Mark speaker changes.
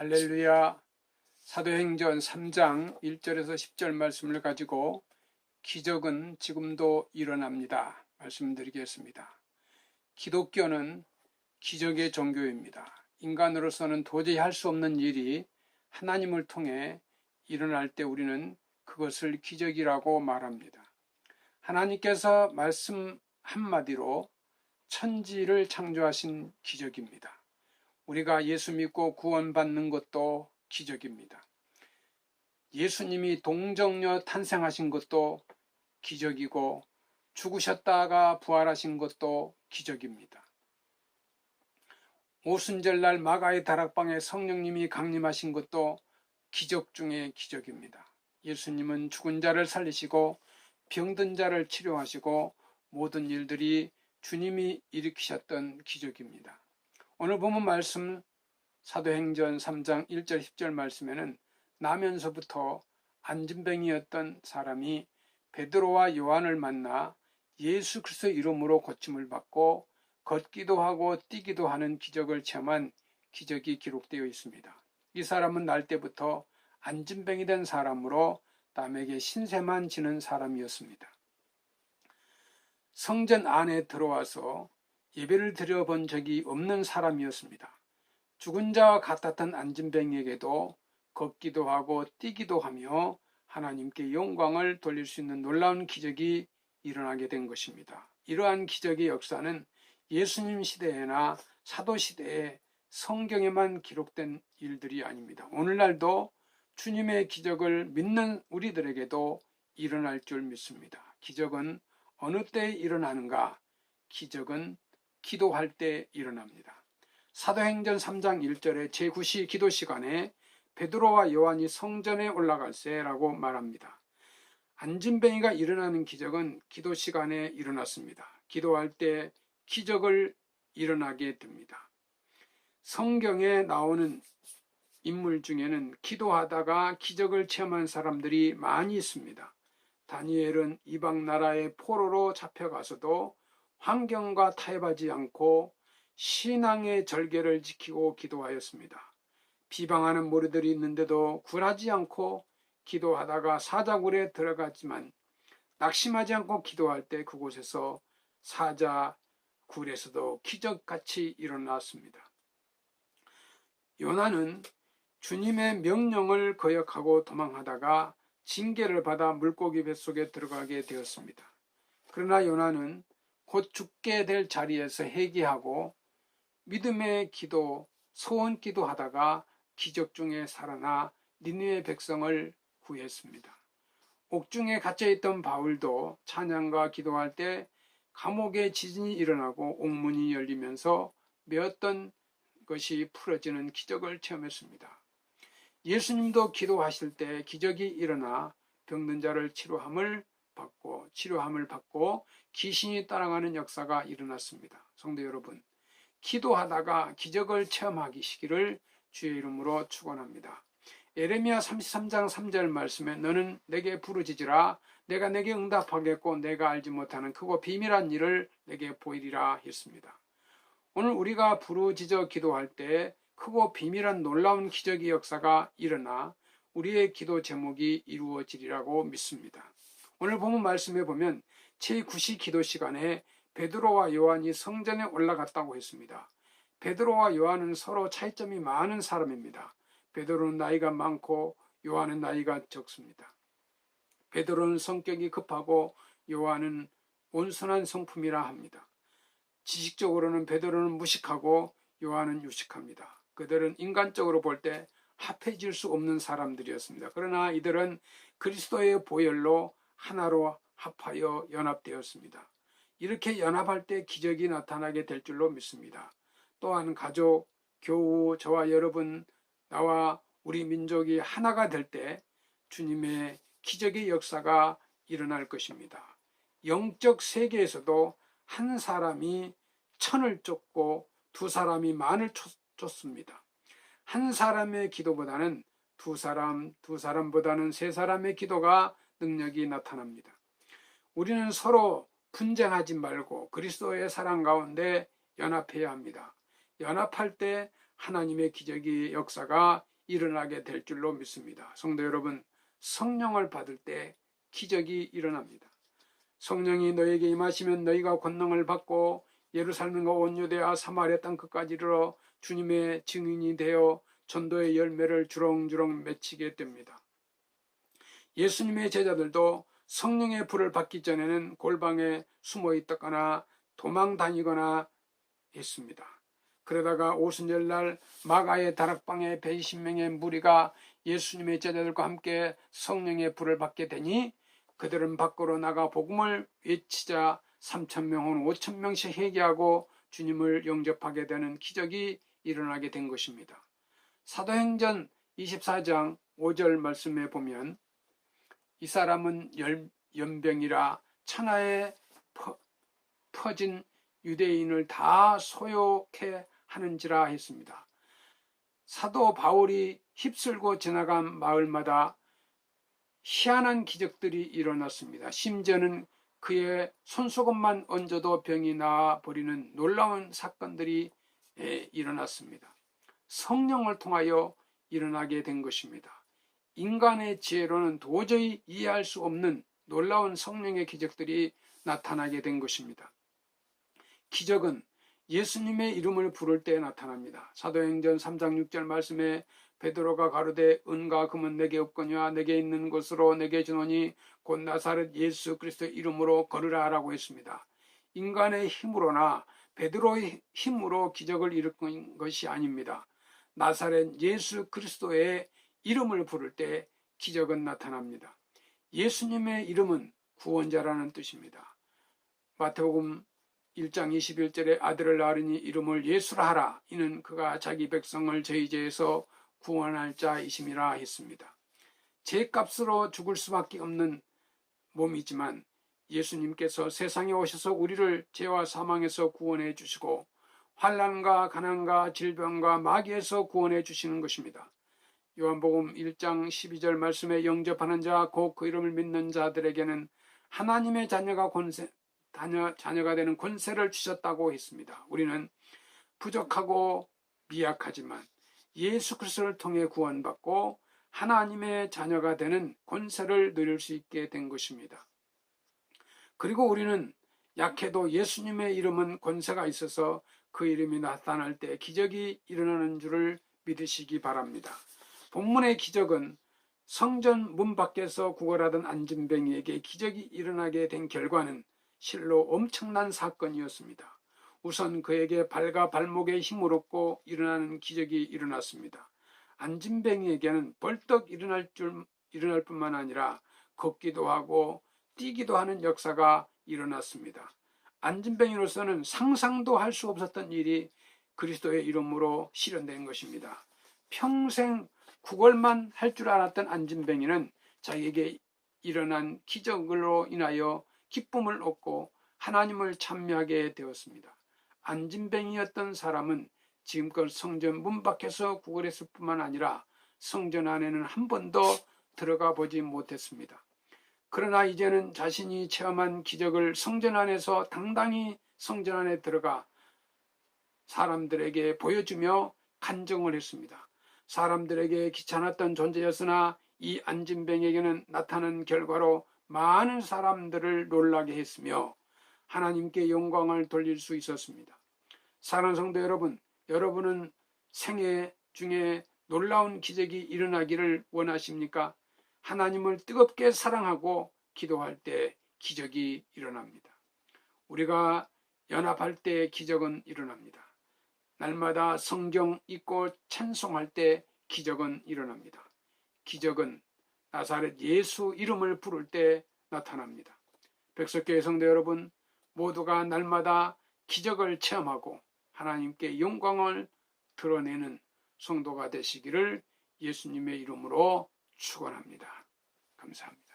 Speaker 1: 할렐루야. 사도행전 3장 1절에서 10절 말씀을 가지고 기적은 지금도 일어납니다 말씀드리겠습니다. 기독교는 기적의 종교입니다. 인간으로서는 도저히 할 수 없는 일이 하나님을 통해 일어날 때 우리는 그것을 기적이라고 말합니다. 하나님께서 말씀 한마디로 천지를 창조하신 기적입니다. 우리가 예수 믿고 구원받는 것도 기적입니다. 예수님이 동정녀 탄생하신 것도 기적이고 죽으셨다가 부활하신 것도 기적입니다. 오순절날 마가의 다락방에 성령님이 강림하신 것도 기적 중의 기적입니다. 예수님은 죽은 자를 살리시고 병든 자를 치료하시고 모든 일들이 주님이 일으키셨던 기적입니다. 오늘 본문 말씀 사도행전 3장 1절 10절 말씀에는 나면서부터 안진뱅이였던 사람이 베드로와 요한을 만나 예수 그리스도의 이름으로 고침을 받고 걷기도 하고 뛰기도 하는 기적을 체험한 기적이 기록되어 있습니다. 이 사람은 날 때부터 안진뱅이 된 사람으로 남에게 신세만 지는 사람이었습니다. 성전 안에 들어와서 예배를 드려본 적이 없는 사람이었습니다. 죽은 자와 같았던 안진뱅이에게도 걷기도 하고 뛰기도 하며 하나님께 영광을 돌릴 수 있는 놀라운 기적이 일어나게 된 것입니다. 이러한 기적의 역사는 예수님 시대에나 사도 시대에 성경에만 기록된 일들이 아닙니다. 오늘날도 주님의 기적을 믿는 우리들에게도 일어날 줄 믿습니다. 기적은 어느 때에 일어나는가? 기적은 기도할 때 일어납니다. 사도행전 3장 1절에 제9시 기도 시간에 베드로와 요한이 성전에 올라갈세라고 말합니다. 안진뱅이가 일어나는 기적은 기도 시간에 일어났습니다. 기도할 때 기적을 일어나게 됩니다. 성경에 나오는 인물 중에는 기도하다가 기적을 체험한 사람들이 많이 있습니다. 다니엘은 이방 나라의 포로로 잡혀가서도 환경과 타협하지 않고 신앙의 절개를 지키고 기도하였습니다. 비방하는 무리들이 있는데도 굴하지 않고 기도하다가 사자굴에 들어갔지만 낙심하지 않고 기도할 때 그곳에서 사자굴에서도 기적같이 일어났습니다. 요나는 주님의 명령을 거역하고 도망하다가 징계를 받아 물고기 뱃속에 들어가게 되었습니다. 그러나 요나는 곧 죽게 될 자리에서 회개하고 믿음의 기도, 소원 기도하다가 기적 중에 살아나 니느웨 백성을 구했습니다. 옥중에 갇혀있던 바울도 찬양과 기도할 때 감옥에 지진이 일어나고 옥문이 열리면서 메었던 것이 풀어지는 기적을 체험했습니다. 예수님도 기도하실 때 기적이 일어나 병든 자를 치료함을 받고 귀신이 따라가는 역사가 일어났습니다. 성도 여러분, 기도하다가 기적을 체험하시기를 주의 이름으로 축원합니다. 예레미야 33장 3절 말씀에 너는 내게 부르짖으라 내가 내게 응답하겠고 내가 알지 못하는 크고 비밀한 일을 내게 보이리라 했습니다. 오늘 우리가 부르짖어 기도할 때 크고 비밀한 놀라운 기적의 역사가 일어나 우리의 기도 제목이 이루어지리라고 믿습니다. 오늘 본문 말씀에 보면 제9시 기도 시간에 베드로와 요한이 성전에 올라갔다고 했습니다. 베드로와 요한은 서로 차이점이 많은 사람입니다. 베드로는 나이가 많고 요한은 나이가 적습니다. 베드로는 성격이 급하고 요한은 온순한 성품이라 합니다. 지식적으로는 베드로는 무식하고 요한은 유식합니다. 그들은 인간적으로 볼 때 합해질 수 없는 사람들이었습니다. 그러나 이들은 그리스도의 보혈로 하나로 합하여 연합되었습니다. 이렇게 연합할 때 기적이 나타나게 될 줄로 믿습니다. 또한 가족, 교우, 저와 여러분, 나와 우리 민족이 하나가 될 때 주님의 기적의 역사가 일어날 것입니다. 영적 세계에서도 한 사람이 천을 쫓고 두 사람이 만을 쫓습니다. 한 사람의 기도보다는 두 사람보다는 세 사람의 기도가 능력이 나타납니다. 우리는 서로 분쟁하지 말고 그리스도의 사랑 가운데 연합해야 합니다. 연합할 때 하나님의 기적의 역사가 일어나게 될 줄로 믿습니다. 성도 여러분, 성령을 받을 때 기적이 일어납니다. 성령이 너에게 임하시면 너희가 권능을 받고 예루살렘과 온 유대와 사마리아 땅 끝까지 이르러 주님의 증인이 되어 전도의 열매를 주렁주렁 맺히게 됩니다. 예수님의 제자들도 성령의 불을 받기 전에는 골방에 숨어 있다거나 도망 다니거나 했습니다. 그러다가 오순절날 마가의 다락방에 120명의 무리가 예수님의 제자들과 함께 성령의 불을 받게 되니 그들은 밖으로 나가 복음을 외치자 3,000명은 5,000명씩 회개하고 주님을 영접하게 되는 기적이 일어나게 된 것입니다. 사도행전 24장 5절 말씀에 보면 이 사람은 연병이라 천하에 퍼진 유대인을 다 소욕해 하는지라 했습니다. 사도 바울이 휩쓸고 지나간 마을마다 희한한 기적들이 일어났습니다. 심지어는 그의 손수건만 얹어도 병이 나아버리는 놀라운 사건들이 일어났습니다. 성령을 통하여 일어나게 된 것입니다. 인간의 지혜로는 도저히 이해할 수 없는 놀라운 성령의 기적들이 나타나게 된 것입니다. 기적은 예수님의 이름을 부를 때 나타납니다. 사도행전 3장 6절 말씀에 베드로가 가로되 은과 금은 내게 없거니와 내게 있는 것으로 내게 주노니 곧 나사렛 예수 그리스도의 이름으로 걸으라 라고 했습니다. 인간의 힘으로나 베드로의 힘으로 기적을 일으킨 것이 아닙니다. 나사렛 예수 그리스도의 이름을 부를 때 기적은 나타납니다. 예수님의 이름은 구원자라는 뜻입니다. 마태복음 1장 21절에 아들을 낳으니 이름을 예수라 하라. 이는 그가 자기 백성을 저희 죄에서 구원할 자이심이라 했습니다. 죄값으로 죽을 수밖에 없는 몸이지만 예수님께서 세상에 오셔서 우리를 죄와 사망에서 구원해 주시고 환난과 가난과 질병과 마귀에서 구원해 주시는 것입니다. 요한복음 1장 12절 말씀에 영접하는 자 곧 그 이름을 믿는 자들에게는 하나님의 자녀가 되는 권세를 주셨다고 했습니다. 우리는 부족하고 미약하지만 예수 그리스도를 통해 구원받고 하나님의 자녀가 되는 권세를 누릴 수 있게 된 것입니다. 그리고 우리는 약해도 예수님의 이름은 권세가 있어서 그 이름이 나타날 때 기적이 일어나는 줄을 믿으시기 바랍니다. 본문의 기적은 성전 문 밖에서 구걸하던 안진뱅이에게 기적이 일어나게 된 결과는 실로 엄청난 사건이었습니다. 우선 그에게 발과 발목에 힘을 얻고 일어나는 기적이 일어났습니다. 안진뱅이에게는 벌떡 일어날 뿐만 아니라 걷기도 하고 뛰기도 하는 역사가 일어났습니다. 안진뱅이로서는 상상도 할 수 없었던 일이 그리스도의 이름으로 실현된 것입니다. 평생 구걸만 할 줄 알았던 안진뱅이는 자기에게 일어난 기적으로 인하여 기쁨을 얻고 하나님을 찬미하게 되었습니다. 안진뱅이였던 사람은 지금껏 성전 문 밖에서 구걸했을 뿐만 아니라 성전 안에는 한 번도 들어가 보지 못했습니다. 그러나 이제는 자신이 체험한 기적을 성전 안에서 당당히 성전 안에 들어가 사람들에게 보여주며 간증을 했습니다. 사람들에게 귀찮았던 존재였으나 이 안진뱅이에게는 나타난 결과로 많은 사람들을 놀라게 했으며 하나님께 영광을 돌릴 수 있었습니다. 사랑하는 성도 여러분, 여러분은 생애 중에 놀라운 기적이 일어나기를 원하십니까? 하나님을 뜨겁게 사랑하고 기도할 때 기적이 일어납니다. 우리가 연합할 때 기적은 일어납니다. 날마다 성경 읽고 찬송할 때 기적은 일어납니다. 기적은 나사렛 예수 이름을 부를 때 나타납니다. 백석교회 성도 여러분, 모두가 날마다 기적을 체험하고 하나님께 영광을 드러내는 성도가 되시기를 예수님의 이름으로 축원합니다. 감사합니다.